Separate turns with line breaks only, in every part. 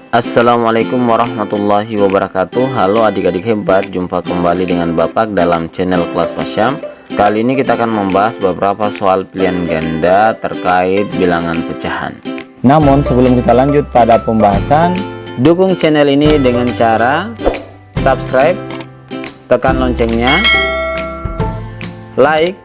Assalamualaikum warahmatullahi wabarakatuh. Halo adik-adik hebat, jumpa kembali dengan Bapak dalam channel Kelas Masyam. Kali ini kita akan membahas beberapa soal pilihan ganda terkait bilangan pecahan. Namun sebelum kita lanjut pada pembahasan, dukung channel ini dengan cara subscribe, tekan loncengnya, like,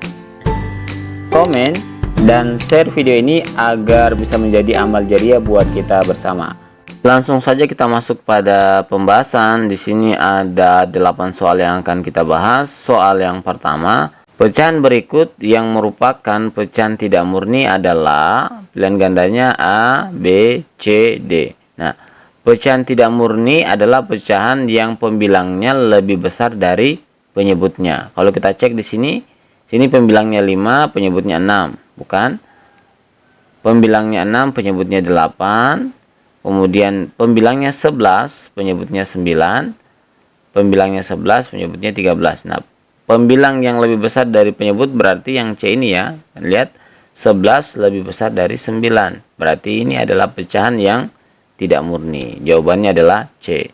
komen, dan share video ini agar bisa menjadi amal jariah buat kita bersama. Langsung saja kita masuk pada pembahasan. Di sini ada 8 soal yang akan kita bahas. Soal yang pertama, pecahan berikut yang merupakan pecahan tidak murni adalah pilihan gandanya A, B, C, D. Nah, pecahan tidak murni adalah pecahan yang pembilangnya lebih besar dari penyebutnya. Kalau kita cek di sini pembilangnya 5, penyebutnya 6, bukan? Pembilangnya 6, penyebutnya 8. Kemudian pembilangnya 11, penyebutnya 9. Pembilangnya 11, penyebutnya 13. Nah, pembilang yang lebih besar dari penyebut berarti yang C ini ya. Lihat, 11 lebih besar dari 9. Berarti ini adalah pecahan yang tidak murni. Jawabannya adalah C.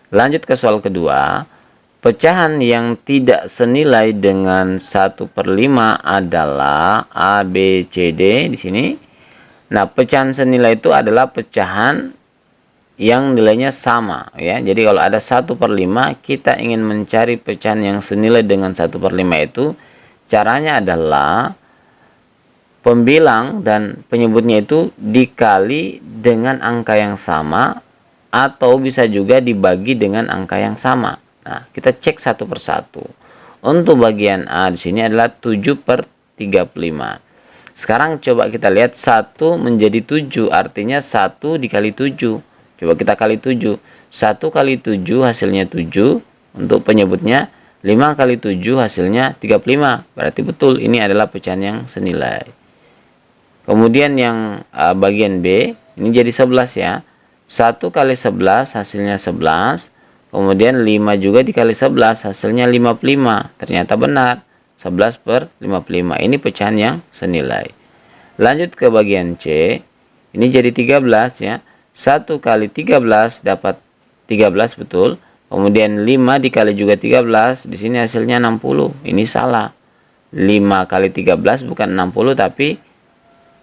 Lanjut ke soal kedua. Pecahan yang tidak senilai dengan 1/5 adalah A, B, C, D di sini. Nah, pecahan senilai itu adalah pecahan yang nilainya sama ya. Jadi kalau ada 1/5, kita ingin mencari pecahan yang senilai dengan 1/5 itu, caranya adalah pembilang dan penyebutnya itu dikali dengan angka yang sama atau bisa juga dibagi dengan angka yang sama. Nah, kita cek satu persatu. Untuk bagian A di sini adalah 7/35. Sekarang coba kita lihat 1 menjadi 7, artinya 1 dikali 7. Coba kita kali 7. 1 kali 7 hasilnya 7. Untuk penyebutnya 5 kali 7 hasilnya 35. Berarti betul ini adalah pecahan yang senilai. Kemudian yang bagian B, ini jadi 11 ya. 1 kali 11 hasilnya 11. Kemudian 5 juga dikali 11 hasilnya 55. Ternyata benar. 11/55. Ini pecahan yang senilai. Lanjut ke bagian C. Ini jadi 13 ya. 1 kali 13 dapat 13 betul. Kemudian 5 dikali juga 13. Di sini hasilnya 60. Ini salah. 5 kali 13 bukan 60 tapi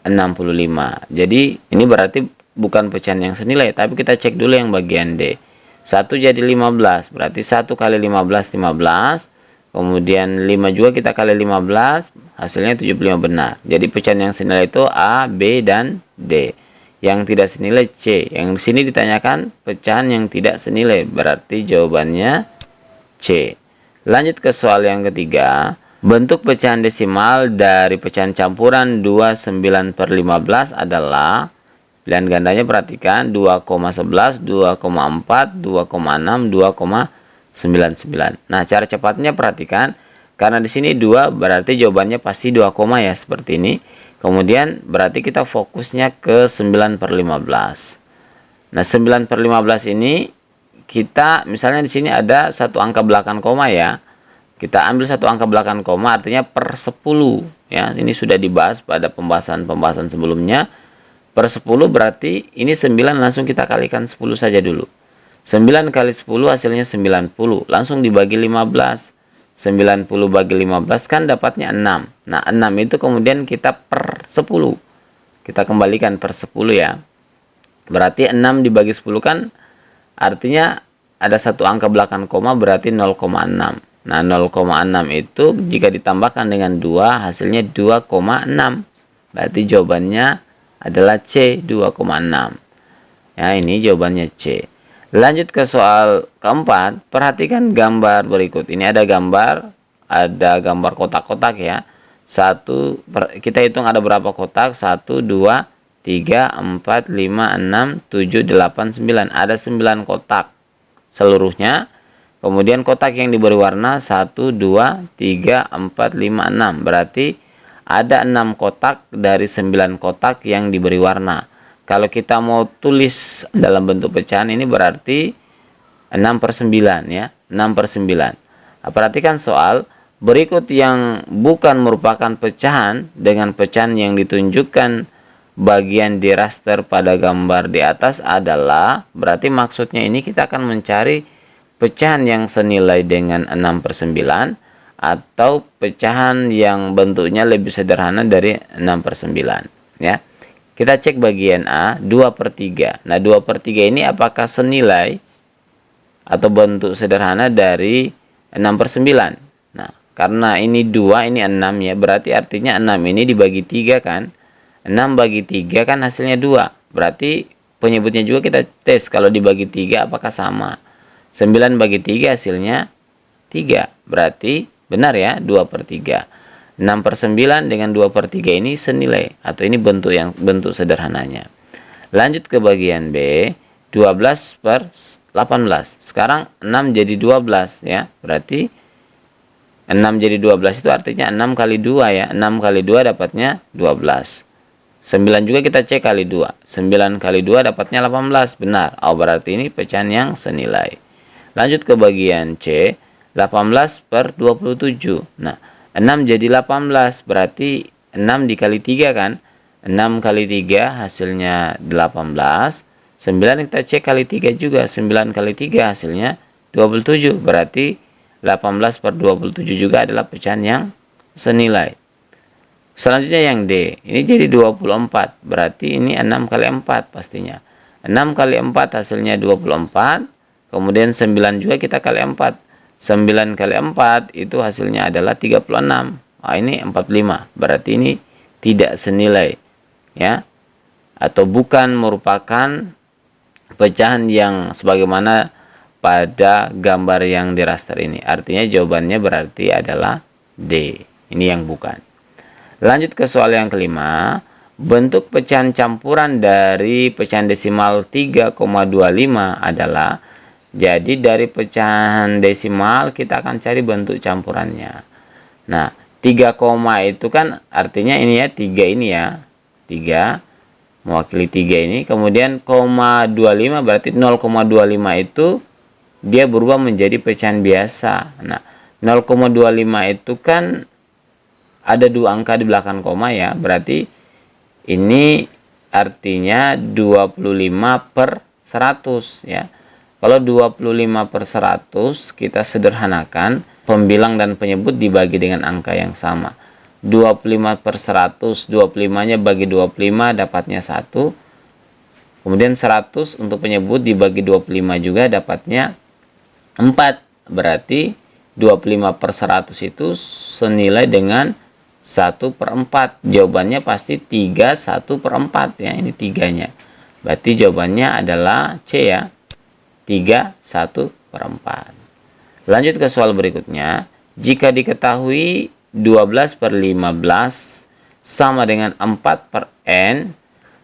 65. Jadi ini berarti bukan pecahan yang senilai. Tapi kita cek dulu yang bagian D. 1 jadi 15. Berarti 1 kali 15, 15. Kemudian 5 juga kita kali 15, hasilnya 75 benar. Jadi pecahan yang senilai itu A, B, dan D. Yang tidak senilai C. Yang di sini ditanyakan pecahan yang tidak senilai, berarti jawabannya C. Lanjut ke soal yang ketiga. Bentuk pecahan desimal dari pecahan campuran 29/15 adalah, pilihan gandanya perhatikan, 2,11, 2,4, 2,6, 2,99. Nah, cara cepatnya perhatikan, karena di sini 2 berarti jawabannya pasti 2 koma ya, seperti ini. Kemudian berarti kita fokusnya ke 9/15. Nah, 9/15 ini kita misalnya di sini ada satu angka belakang koma ya. Kita ambil satu angka belakang koma, artinya per 10 ya. Ini sudah dibahas pada pembahasan sebelumnya. Per 10 berarti ini 9 langsung kita kalikan 10 saja dulu. 9 kali 10 hasilnya 90. Langsung dibagi 15. 90 bagi 15 kan dapatnya 6. Nah, 6 itu kemudian kita per 10. Kita kembalikan per 10 ya. Berarti 6 dibagi 10 kan artinya ada satu angka belakang koma, berarti 0,6. Nah, 0,6 itu jika ditambahkan dengan 2 hasilnya 2,6. Berarti jawabannya adalah C, 2,6. Ya, ini jawabannya C. Lanjut ke soal keempat, perhatikan gambar berikut. Ini ada gambar kotak-kotak ya. Kita hitung ada berapa kotak? 1, 2, 3, 4, 5, 6, 7, 8, 9. Ada 9 kotak seluruhnya. Kemudian kotak yang diberi warna 1, 2, 3, 4, 5, 6. Berarti ada 6 kotak dari 9 kotak yang diberi warna. Kalau kita mau tulis dalam bentuk pecahan ini berarti 6/9 ya. 6/9. Nah, perhatikan soal berikut yang bukan merupakan pecahan dengan pecahan yang ditunjukkan bagian di raster pada gambar di atas adalah, berarti maksudnya ini kita akan mencari pecahan yang senilai dengan 6/9 atau pecahan yang bentuknya lebih sederhana dari 6/9 ya. Kita cek bagian A 2/3. Nah 2/3 ini apakah senilai atau bentuk sederhana dari 6/9? Nah karena ini 2 ini 6 ya, berarti artinya 6 ini dibagi 3 kan. 6 bagi 3 kan hasilnya 2. Berarti penyebutnya juga kita tes kalau dibagi 3 apakah sama. 9 bagi 3 hasilnya 3. Berarti benar ya 2/3. 6/9 dengan 2/3 ini senilai atau ini bentuk sederhananya. Lanjut ke bagian B 12/18. Sekarang 6 jadi 12 ya. Berarti 6 jadi 12 itu artinya 6 kali 2 ya. 6 kali 2 dapatnya 12. 9 juga kita cek kali 2. 9 kali 2 dapatnya 18. Benar. Oh, berarti ini pecahan yang senilai. Lanjut ke bagian C. 18/27. Nah, 6 jadi 18. Berarti 6 dikali 3 kan. 6 kali 3 hasilnya 18. 9 kita cek kali 3 juga. 9 kali 3 hasilnya 27. Berarti 18/27 juga adalah pecahan yang senilai. Selanjutnya yang D, ini jadi 24, berarti ini 6 kali 4 pastinya. 6 kali 4 hasilnya 24, kemudian 9 juga kita kali 4. 9 kali 4 itu hasilnya adalah 36. Nah, ini 45, berarti ini tidak senilai ya. Atau bukan merupakan pecahan yang sebagaimana pada gambar yang di raster ini. Artinya jawabannya berarti adalah D. Ini yang bukan. Lanjut ke soal yang kelima. Bentuk pecahan campuran dari pecahan desimal 3,25 adalah, jadi dari pecahan desimal kita akan cari bentuk campurannya. Nah 3 koma itu kan artinya ini ya, 3 ini ya, 3 mewakili 3 ini, kemudian 0,25 berarti 0,25 itu dia berubah menjadi pecahan biasa. Nah 0,25 itu kan ada 2 angka di belakang koma ya, berarti ini artinya 25/100 ya. Kalau 25/100 kita sederhanakan, pembilang dan penyebut dibagi dengan angka yang sama. 25/100, 25-nya bagi 25 dapatnya 1. Kemudian 100 untuk penyebut dibagi 25 juga dapatnya 4. Berarti 25/100 itu senilai dengan 1/4. Jawabannya pasti 3 1/4 ya, ini 3-nya. Berarti jawabannya adalah C ya, 3 1/4. Lanjut ke soal berikutnya. Jika diketahui 12/15 sama dengan 4/n,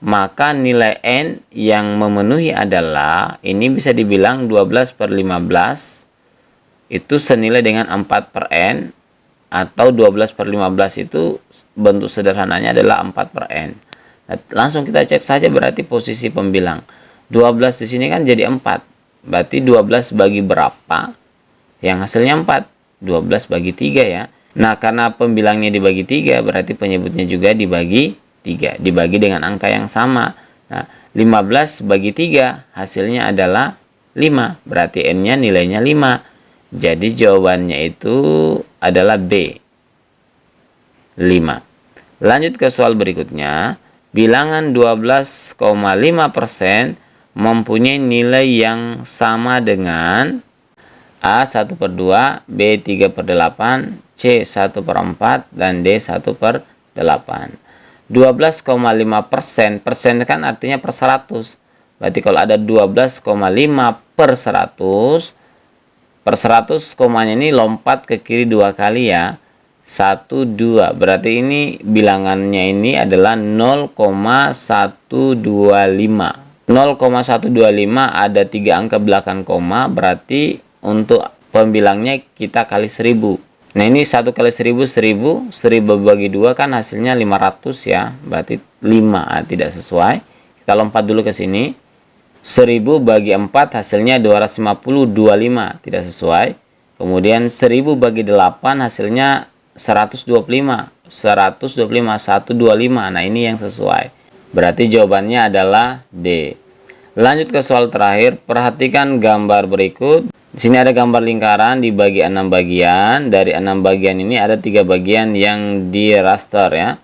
maka nilai n yang memenuhi adalah, ini bisa dibilang 12/15 itu senilai dengan 4/n, atau 12/15 itu bentuk sederhananya adalah 4/n. Nah, langsung kita cek saja berarti posisi pembilang. 12 di sini kan jadi 4. Berarti 12 bagi berapa? Yang hasilnya 4. 12 bagi 3 ya. Nah, karena pembilangnya dibagi 3, berarti penyebutnya juga dibagi 3. Dibagi dengan angka yang sama. Nah, 15 bagi 3 hasilnya adalah 5. Berarti n-nya nilainya 5. Jadi jawabannya itu adalah B, 5. Lanjut ke soal berikutnya. Bilangan 12,5% mempunyai nilai yang sama dengan A 1/2, B 3/8, C 1/4, dan D 1/8. 12,5%, persen kan artinya per 100. Berarti kalau ada 12,5/100, per 100 komanya ini lompat ke kiri 2 kali ya. 1, 2. Berarti ini bilangannya ini adalah 0,125. 0,125 ada 3 angka belakang koma, berarti untuk pembilangnya kita kali 1000. Nah ini 1 kali 1000, 1000 bagi 2 kan hasilnya 500 ya. Berarti 5, tidak sesuai. Kita lompat dulu ke sini. 1000 bagi 4 hasilnya 250, 25, tidak sesuai. Kemudian 1000 bagi 8 hasilnya 125, 125, 125. Nah ini yang sesuai. Berarti jawabannya adalah D. Lanjut ke soal terakhir, perhatikan gambar berikut. Di sini ada gambar lingkaran dibagi 6 bagian. Dari 6 bagian ini ada 3 bagian yang di raster ya.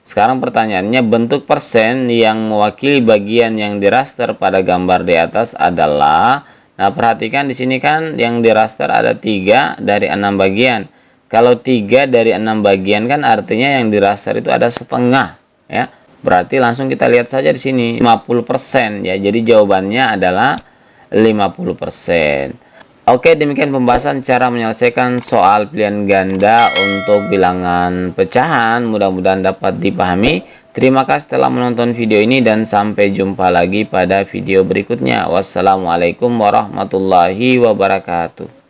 Sekarang pertanyaannya, bentuk persen yang mewakili bagian yang di raster pada gambar di atas adalah. Nah, perhatikan di sini kan yang di raster ada 3 dari 6 bagian. Kalau 3 dari 6 bagian kan artinya yang di raster itu ada setengah ya. Berarti langsung kita lihat saja di sini 50% ya. Jadi jawabannya adalah 50%. Oke, demikian pembahasan cara menyelesaikan soal pilihan ganda untuk bilangan pecahan. Mudah-mudahan dapat dipahami. Terima kasih telah menonton video ini dan sampai jumpa lagi pada video berikutnya. Wassalamualaikum warahmatullahi wabarakatuh.